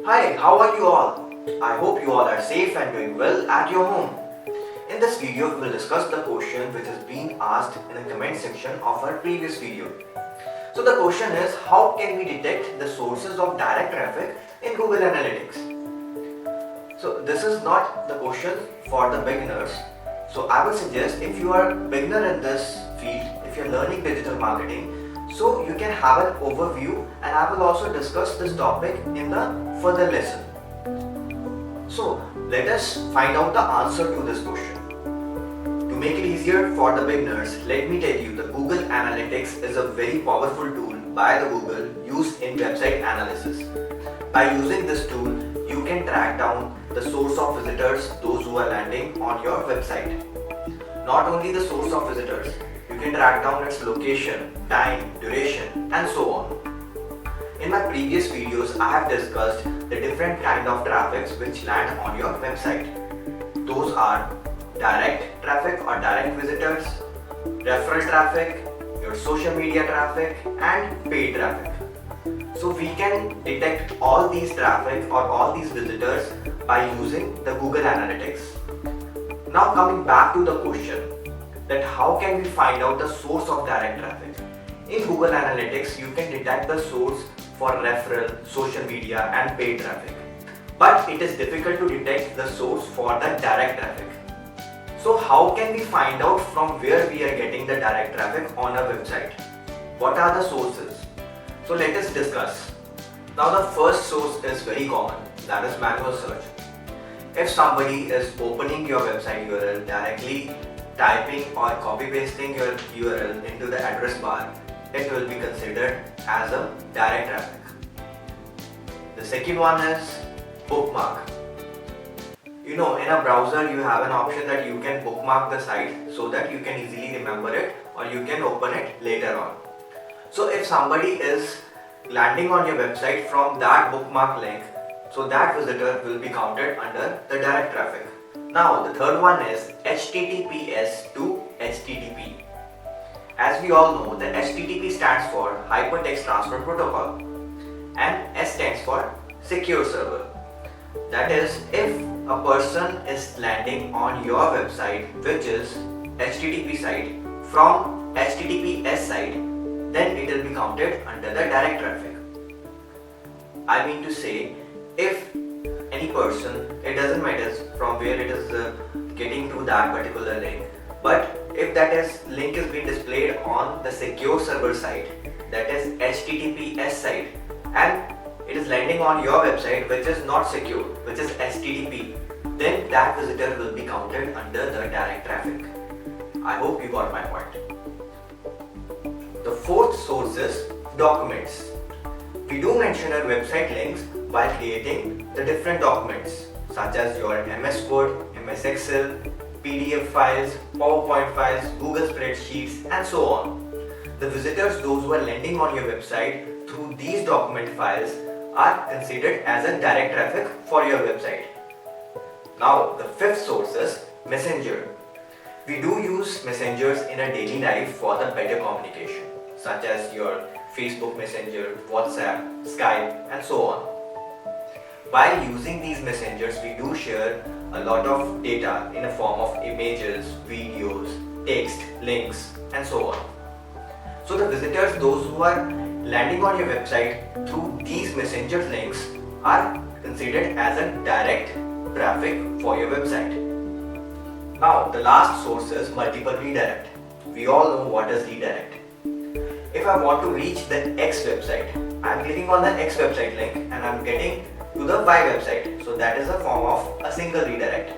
Hi, how are you all? I hope you all are safe and doing well at your home. In this video, we will discuss the question which is being asked in the comment section of our previous video. So the question is, how can we detect the sources of direct traffic in Google Analytics? So this is not the question for the beginners. So I would suggest if you are a beginner in this field, if you are learning digital marketing, so you can have an overview, and I will also discuss this topic in the further lesson. So let us find out the answer to this question. To make it easier for the beginners, let me tell you the Google Analytics is a very powerful tool by the Google used in website analysis. By using this tool, you can track down the source of visitors, those who are landing on your website. Not only the source of visitors, you can track down its location, time, duration, and so on. In my previous videos, I have discussed the different kind of traffics which land on your website. Those are direct traffic or direct visitors, referral traffic, your social media traffic, and paid traffic. So we can detect all these traffic or all these visitors by using the Google Analytics. Now coming back to the question that how can we find out the source of direct traffic? In Google Analytics, you can detect the source for referral, social media, and paid traffic. But it is difficult to detect the source for the direct traffic. So how can we find out from where we are getting the direct traffic on our website? What are the sources? So let us discuss. Now the first source is very common, that is manual search. If somebody is opening your website URL directly, typing or copy pasting your URL into the address bar, it will be considered as a direct traffic. The second one is bookmark. In a browser you have an option that you can bookmark the site so that you can easily remember it or you can open it later on. So if somebody is landing on your website from that bookmark link, so that visitor will be counted under the direct traffic. Now the third one is HTTPS to HTTP. As we all know, the HTTP stands for Hypertext Transfer Protocol and S stands for Secure Server. That is, if a person is landing on your website which is HTTP site from HTTPS site, then it will be counted under the direct traffic. I mean to say, if any person, it doesn't matter from where it is getting to that particular link, but if that link is being displayed on the secure server site, that is HTTPS site, and it is landing on your website which is not secure, which is HTTP, then that visitor will be counted under the direct traffic. I hope you got my point. The fourth source is documents. We do mention our website links while creating the different documents such as your MS Word, MS Excel, PDF files, PowerPoint files, Google spreadsheets, and so on. The visitors, those who are landing on your website through these document files, are considered as a direct traffic for your website. Now the fifth source is Messenger. We do use messengers in our daily life for the better communication, such as your Facebook Messenger, WhatsApp, Skype, and so on. While using these messengers, we do share a lot of data in the form of images, videos, text, links, and so on. So the visitors, those who are landing on your website through these messenger links, are considered as a direct traffic for your website. Now the last source is multiple redirect. We all know what is redirect. If I want to reach the X website, I am clicking on the X website link and I am getting to the Y website. So that is a form of a single redirect.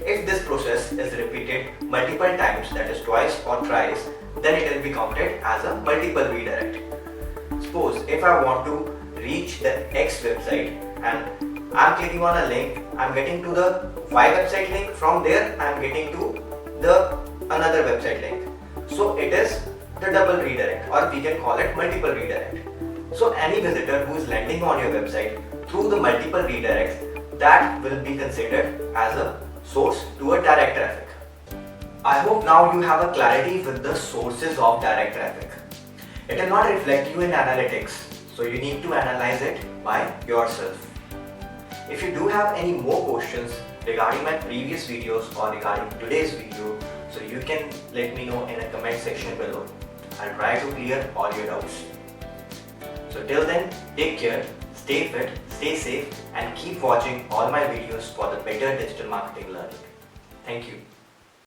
If this process is repeated multiple times, that is twice or thrice, then it will be counted as a multiple redirect. Suppose if I want to reach the X website and I am clicking on a link, I am getting to the Y website link, from there I am getting to the another website link. So it is the double redirect, or we can call it multiple redirect. So any visitor who is landing on your website through the multiple redirects, that will be considered as a source to a direct traffic. I hope now you have a clarity with the sources of direct traffic. It will not reflect you in analytics, so you need to analyze it by yourself. If you do have any more questions regarding my previous videos or regarding today's video, so you can let me know in a comment section below. I'll try to clear all your doubts. So till then, take care, stay fit, stay safe, and keep watching all my videos for the better digital marketing learning. Thank you.